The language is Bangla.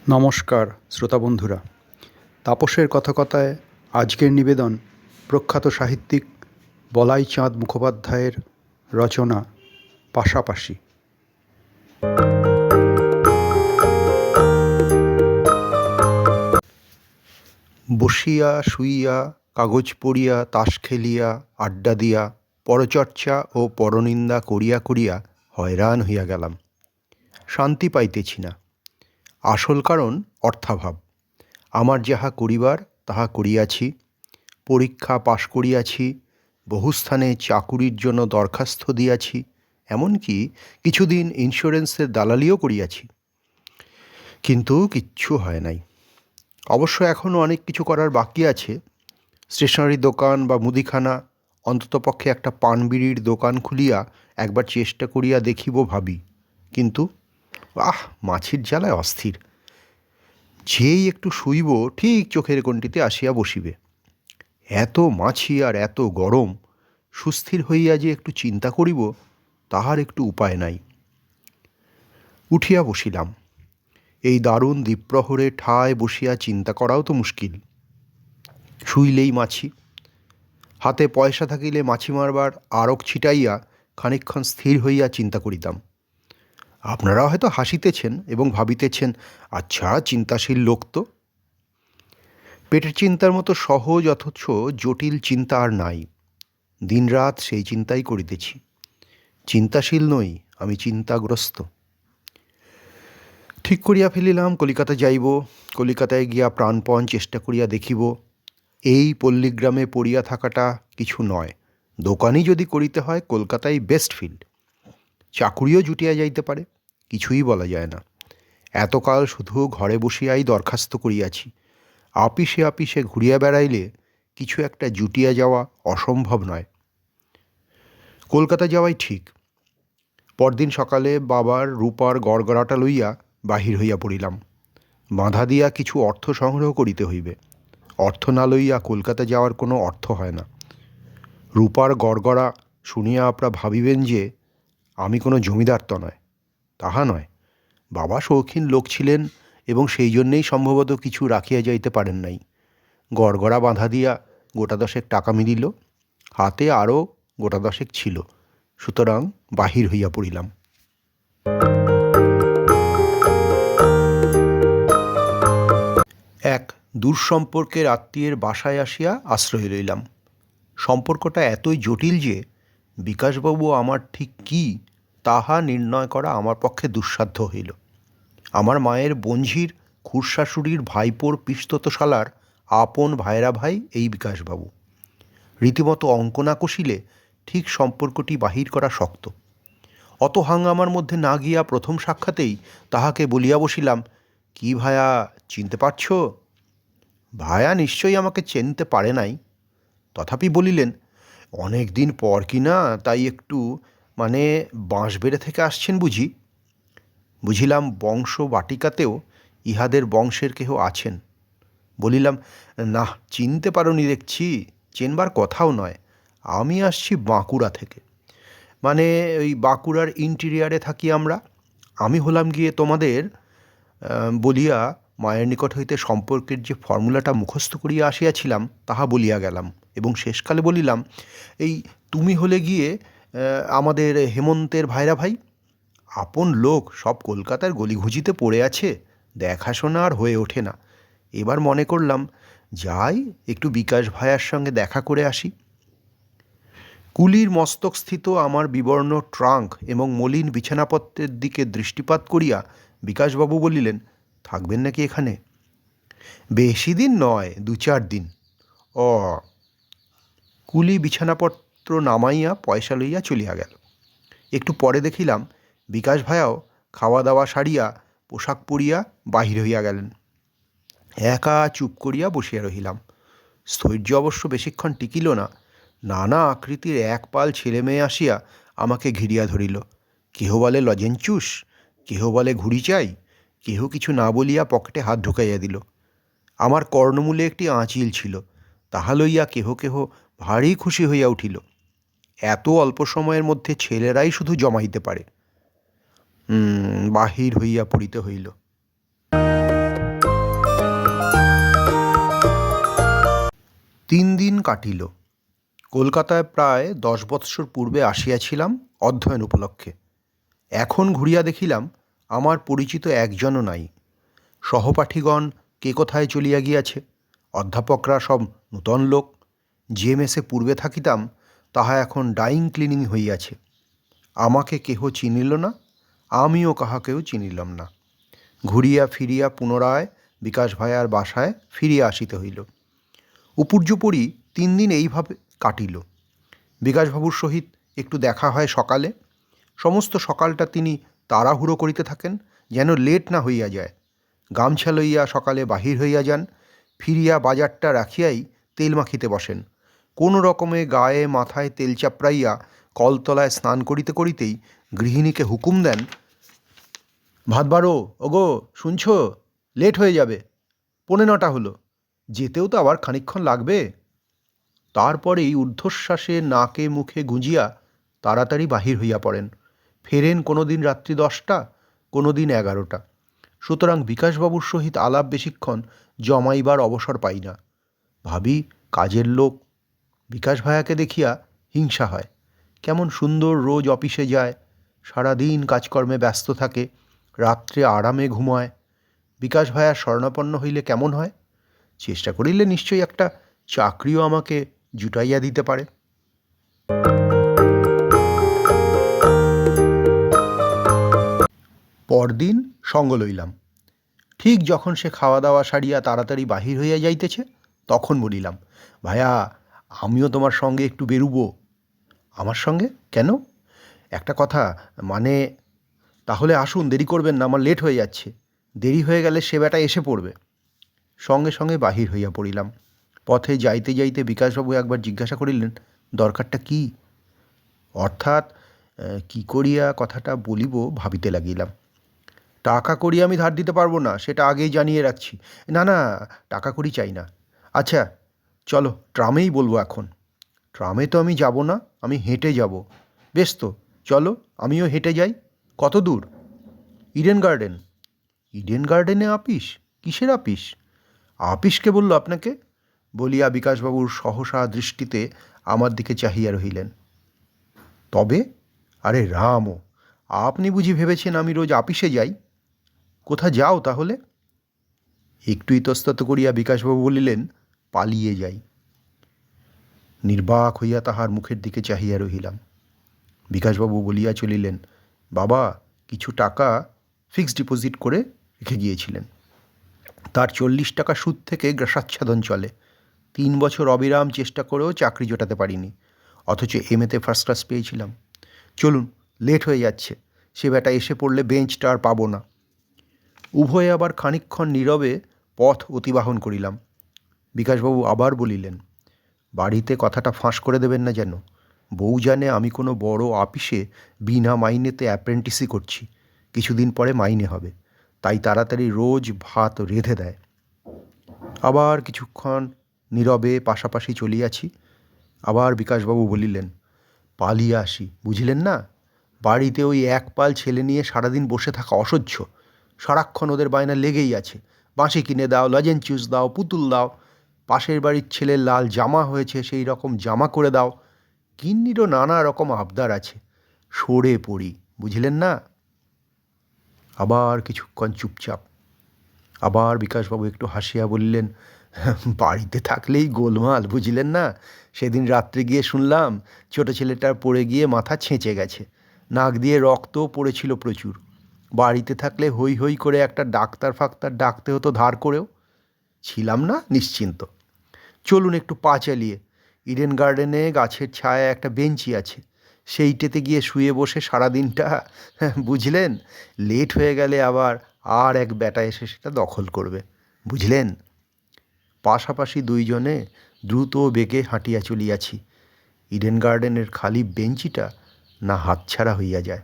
নমস্কার শ্রোতা বন্ধুরা, তাপসের কথায় আজকের নিবেদন প্রখ্যাত সাহিত্যিক বলাই চাঁদ মুখোপাধ্যায়ের রচনা পাশাপাশি। বসিয়া শুইয়া কাগজ পড়িয়া তাস খেলিয়া আড্ডা দিয়া পরচর্চা ও পরনিন্দা করিয়া করিয়া হয়রান হইয়া গেলাম। শান্তি পাইতেছি না। আসল কারণ অর্থাভাব। আমার যাহা করিবার তাহা করিয়াছি, পরীক্ষা পাশ করিয়াছি, বহুস্থানে চাকুরির জন্য দরখাস্ত দিয়াছি, এমনকি কিছুদিন ইন্স্যুরেন্সের দালালিও করিয়াছি, কিন্তু কিচ্ছু হয় নাই। অবশ্য এখনও অনেক কিছু করার বাকি আছে। স্টেশনারি দোকান বা মুদিখানা, অন্ততপক্ষে একটা পান বিড়ির দোকান খুলিয়া একবার চেষ্টা করিয়া দেখিব ভাবি, কিন্তু মাছির জ্বালায় অস্থির। যেই একটু শুইব ঠিক চোখের কোণটিতে আসিয়া বসিবে। এত মাছি আর এত গরম, সুস্থির হইয়া যে একটু চিন্তা করিব তাহার একটু উপায় নাই। উঠিয়া বসিলাম। এই দারুণ দ্বিপ্রহরে ঠায় বসিয়া চিন্তা করাও তো মুশকিল। শুইলেই মাছি। হাতে পয়সা থাকিলে মাছি মারবার আরক ছিটাইয়া খানিকক্ষণ স্থির হইয়া চিন্তা করিতাম। আপনারা হয়তো হাসিতেছেন এবং ভাবিতেছেন, আচ্ছা চিন্তাশীল লোক তো। পেটের চিন্তার মতো সহজ অথচ জটিল চিন্তা আর নাই। দিনরাত সেই চিন্তাই করিতেছি। চিন্তাশীল নই, আমি চিন্তাগ্রস্ত। ঠিক করিয়া ফেলিলাম কলিকাতা যাইব। কলিকাতায় গিয়া প্রাণপণ চেষ্টা করিয়া দেখিব। এই পল্লীগ্রামে পড়িয়া থাকাটা কিছু নয়। দোকানই যদি করিতে হয় কলকাতায় বেস্ট ফিল্ড। চাকুরিও জুটিয়া যাইতে পারে, কিছুই বলা যায় না। এতকাল শুধু ঘরে বসিয়াই দরখাস্ত করিয়াছি। আপিসে আপিসে ঘুরিয়া বেড়াইলে কিছু একটা জুটিয়া যাওয়া অসম্ভব নয়। কলকাতা যাওয়াই ঠিক। পরদিন সকালে বাবার রূপার গড়গড়াটা লইয়া বাহির হইয়া পড়িলাম। বাঁধা দিয়া কিছু অর্থ সংগ্রহ করিতে হইবে। অর্থ না লইয়া কলকাতা যাওয়ার কোনো অর্থ হয় না। রূপার গড়গড়া শুনিয়া আপনারা ভাবিবেন যে আমি কোনো জমিদার তো নয়। তাহা নয়। বাবা শৌখিন লোক ছিলেন এবং সেই জন্যেই সম্ভবত কিছু রাখিয়া যাইতে পারেন নাই। গড়গড়া বাঁধা দিয়া গোটা দশেক টাকা মিলিল। হাতে আরও গোটা দশেক ছিল। সুতরাং বাহির হইয়া পড়িলাম। এক দূরসম্পর্কের আত্মীয়ের বাসায় আসিয়া আশ্রয় লইলাম। সম্পর্কটা এতই জটিল যে বিকাশবাবু আমার ঠিক কী তাহা নির্ণয় করা আমার পক্ষে দুঃসাধ্য হইল। আমার মায়ের বঞ্ঝির খুড়শাশুড়ির ভাইপোর পিস্ততশালার আপন ভাইরা ভাই এই বিকাশবাবু। রীতিমতো অঙ্ক না কষিলে ঠিক সম্পর্কটি বাহির করা শক্ত। অত হাঙ্গামার মধ্যে না গিয়া প্রথম সাক্ষাতেই তাহাকে বলিয়া বসিলাম, কি ভায়া, চিনতে পারছ? ভায়া নিশ্চয়ই আমাকে চিনতে পারে নাই। তথাপি বলিলেন, অনেক দিন পর কি না, তাই একটু বাঁশবেড়ে থেকে আসছেন বুঝি? বুঝিলাম বংশ বাটিকাতেও ইহাদের বংশের কেহ আছেন। বলিলাম, না, চিনতে পারোনি দেখছি, চেনবার কথাও নয়। আমি আসছি বাঁকুড়া থেকে। ওই বাঁকুড়ার ইন্টিরিয়ারে থাকি আমরা। আমি হলাম গিয়ে তোমাদের বলিয়া মায়ের নিকট হইতে সম্পর্কের যে ফর্মুলাটা মুখস্থ করিয়া আসিয়াছিলাম তাহা বলিয়া গেলাম এবং শেষকালে বলিলাম, এই তুমি হলে গিয়ে আমাদের হেমন্তের ভাইরা ভাই। আপন লোক, সব কলকাতার গলিঘুঁজিতে পড়ে আছে, দেখাশোনা আর হয়ে ওঠে না। এবার মনে করলাম যাই, একটু বিকাশ ভাইয়ার সঙ্গে দেখা করে আসি। কুলির মস্তকস্থিত আমার বিবর্ণ ট্রাঙ্ক এবং মলিন বিছানাপত্রের দিকে দৃষ্টিপাত করিয়া বিকাশবাবু বলিলেন, থাকবেন নাকি এখানে? বেশি দিন নয়, 2-4 দিন। কুলি বিছানাপত্র নামাইয়া পয়সা লইয়া চলিয়া গেল। একটু পরে দেখিলাম বিকাশ ভায়াও খাওয়া দাওয়া সারিয়া পোশাক পরিয়া বাহির হইয়া গেলেন। একা চুপ করিয়া বসিয়া রহিলাম। স্থৈর্য অবশ্য বেশিক্ষণ টিকিল না। নানা আকৃতির এক পাল ছেলে মেয়ে আসিয়া আমাকে ঘিরিয়া ধরিল। কেহ বলে লজেন্স চুস, কেহ বলে ঘুড়ি চাই, কেহ কিছু না বলিয়া পকেটে হাত ঢুকাইয়া দিল। আমার কর্ণমূলে একটি আঁচিল ছিল, তাহা লইয়া কেহ কেহ ভারী খুশি হইয়া উঠিল। এত অল্প সময়ের মধ্যে ছেলেরাই শুধু জমাইতে পারে। বাহির হইয়া পড়িতে হইল। 3 দিন কাটিল। কলকাতায় প্রায় 10 বৎসর পূর্বে আসিয়াছিলাম অধ্যয়ন উপলক্ষে। এখন ঘুরিয়া দেখিলাম আমার পরিচিত একজনও নাই। সহপাঠীগণ কে কোথায় চলিয়া গিয়াছে, অধ্যাপকরা সব নূতন লোক। যে মেসে পূর্বে থাকিতাম তাহা এখন ডাইং ক্লিনিং হইয়াছে। আমাকে কেহ চিনিল না, আমিও কাহাকেও চিনিলাম না। ঘুরিয়া ফিরিয়া পুনরায় বিকাশ ভাইয়ার বাসায় ফিরিয়া আসিতে হইল। উপর্যুপরি 3 দিন এইভাবে কাটিল। বিকাশবাবুর সহিত একটু দেখা হয় সকালে। সমস্ত সকালটা তিনি তাড়াহুড়ো করিতে থাকেন, যেন লেট না হইয়া যায়। গামছা লইয়া সকালে বাহির হইয়া যান, ফিরিয়া বাজারটা রাখিয়াই তেল মাখিতে বসেন। কোনো রকমে গায়ে মাথায় তেল চাপড়াইয়া কলতলায় স্নান করিতে করিতেই গৃহিণীকে হুকুম দেন, ভাত বাড়ো, ওগো শুনছ, লেট হয়ে যাবে, 9:15 হলো, যেতেও তো আবার খানিকক্ষণ লাগবে। তারপরেই ঊর্ধ্বশ্বাসে নাকে মুখে গুঁজিয়া তাড়াতাড়ি বাহির হইয়া পড়েন। ফেরেন কোনো দিন রাত্রি 10টা, কোনো দিন 11টা। সুতরাং বিকাশবাবুর সহিত আলাপ বেশিক্ষণ জমাইবার অবসর পাই না। ভাবি, কাজের লোক। বিকাশ ভাইয়াকে দেখিয়া হিংসা হয়। কেমন সুন্দর রোজ অফিসে যায়, সারাদিন কাজকর্মে ব্যস্ত থাকে, রাত্রে আরামে ঘুমায়। বিকাশ ভাইয়া শরণাপন্ন হইলে কেমন হয়? চেষ্টা করিলে নিশ্চয়ই একটা চাকরিও আমাকে জুটাইয়া দিতে পারে। পরদিন সঙ্গ লইলাম। ঠিক যখন সে খাওয়া দাওয়া সারিয়া তাড়াতাড়ি বাহির হইয়া যাইতেছে, তখন বলিলাম, ভাইয়া, আমিও তোমার সঙ্গে একটু বেরুবো। আমার সঙ্গে? কেন? একটা কথা, মানে, তাহলে আসুন, দেরি করবেন না, আমার লেট হয়ে যাচ্ছে। দেরি হয়ে গেলে সে বেটা এসে পড়বে। সঙ্গে সঙ্গে বাহির হইয়া পড়িলাম। পথে যাইতে যাইতে বিকাশবাবু একবার জিজ্ঞাসা করিলেন, দরকারটা কি? অর্থাৎ কি করিয়া কথাটা বলিব ভাবিতে লাগিলাম। টাকা করি আমি ধার দিতে পারবো না, সেটা আগেই জানিয়ে রাখছি। না না, টাকা করি চাই না। আচ্ছা চলো, ট্রামেই বলবো এখন। ট্রামে তো আমি যাব না, আমি হেঁটে যাব। বেশ তো, চলো, আমিও হেঁটে যাই। কত দূর? Eden garden. ইডেন গার্ডেনে আপিস? কিসের আপিস? আপিসকে বলল আপনাকে? বলিয়া বিকাশবাবুর সহসা দৃষ্টিতে আমার দিকে চাহিয়া রহিলেন। তবে? আরে রামও, আপনি বুঝি ভেবেছেন আমি রোজ আপিসে যাই? কোথা যাও তাহলে? একটু ইতস্তত করিয়া বিকাশবাবু বলিলেন, পালিয়ে যাই। নির্বাক হইয়া তাহার মুখের দিকে চাহিয়া রহিলাম। বিকাশবাবু বলিয়া চলিলেন, বাবা কিছু টাকা ফিক্সড ডিপোজিট করে রেখে গিয়েছিলেন। তার 40 টাকা সুদ থেকে গ্রাসাচ্ছাদন চলে। 3 বছর অবিরাম চেষ্টা করেও চাকরি জোটাতে পারিনি, অথচ এমএতে ফার্স্ট ক্লাস পেয়েছিলাম। চলুন, লেট হয়ে যাচ্ছে, সে বেটা এসে পড়লে বেঞ্চটা আর পাবো না। উভয়ে আবার খানিকক্ষণ নীরবে পথ অতিবাহন করিলাম। বিকাশবাবু আবার বলিলেন, বাড়িতে কথাটা ফাঁস করে দেবেন না যেন। বউ জানে আমি কোনো বড় আপিসে বিনা মাইনেতে অ্যাপ্রেন্টিসি করছি, কিছুদিন পরে মাইনে হবে, তাই তাড়াতাড়ি রোজ ভাত রেঁধে দেয়। আবার কিছুক্ষণ নীরবে পাশাপাশি চলিয়াছি। আবার বিকাশবাবু বলিলেন, পালিয়ে আসি, বুঝলেন না? বাড়িতে ওই এক পাল ছেলে নিয়ে সারাদিন বসে থাকা অসহ্য। সারাক্ষণ ওদের বায়না লেগেই আছে, বাঁশি কিনে দাও, লজেনচুস দাও, পুতুল দাও, পাশের বাড়ির ছেলের লাল জামা হয়েছে সেই রকম জামা করে দাও। গিন্নিরও নানা রকম আবদার আছে। সরে পড়ি, বুঝলেন না? আবার কিছুক্ষণ চুপচাপ। আবার বিকাশবাবু একটু হাসিয়া বললেন, বাড়িতে থাকলেই গোলমাল, বুঝলেন না? সেদিন রাত্রে গিয়ে শুনলাম ছোটো ছেলেটার পড়ে গিয়ে মাথা ছেঁচে গেছে, নাক দিয়ে রক্তও পড়েছিল প্রচুর। বাড়িতে থাকলে হই হই করে একটা ডাক্তার ফাক্তার ডাকতে হতো ধার করেও। ছিলাম না নিশ্চিন্ত। চলুন একটু পা চালিয়ে, ইডেন গার্ডেনে গাছের ছায়ায় একটা বেঞ্চি আছে, সেইটেতে গিয়ে শুয়ে বসে সারাদিনটা, বুঝলেন, লেট হয়ে গেলে আবার আর এক বেটা এসে সেটা দখল করবে, বুঝলেন? পাশাপাশি দুইজনে দ্রুত বেগে হাঁটিয়া চলিয়াছি। ইডেন গার্ডেনের খালি বেঞ্চিটা না হাতছাড়া হইয়া যায়।